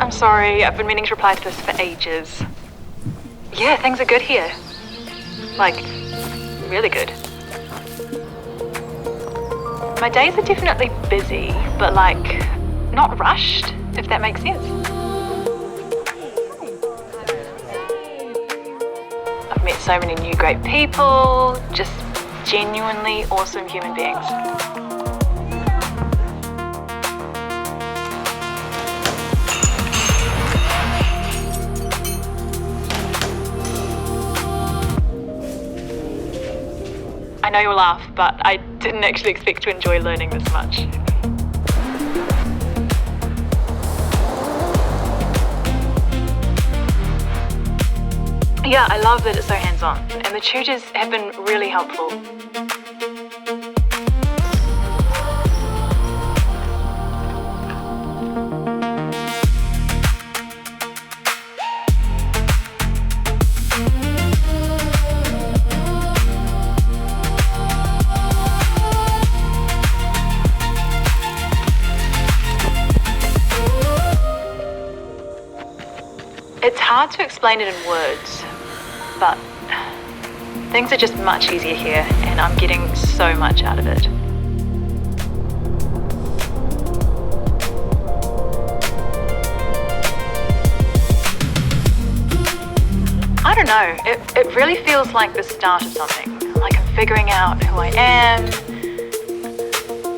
I'm sorry, I've been meaning to reply to this for ages. Yeah, things are good here. Like, really good. My days are definitely busy, but like, not rushed, if that makes sense. I've met so many new great people, just genuinely awesome human beings. I know you'll laugh, but I didn't actually expect to enjoy learning this much. Yeah, I love that it's so hands-on, and the tutors have been really helpful. It's hard to explain it in words, but things are just much easier here, and I'm getting so much out of it. I don't know, it really feels like the start of something, like I'm figuring out who I am,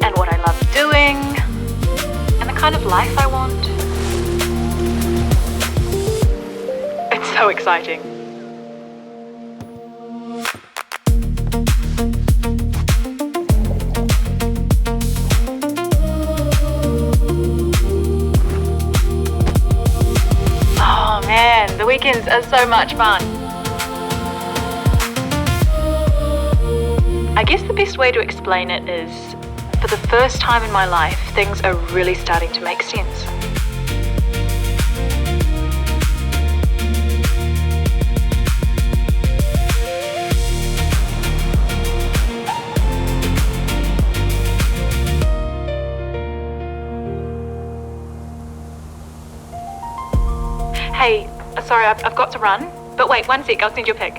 and what I love doing, and the kind of life I want. It's so exciting. Oh man, the weekends are so much fun. I guess the best way to explain it is, for the first time in my life, things are really starting to make sense. Hey, sorry, I've got to run. But wait, one sec, I'll send you a pic.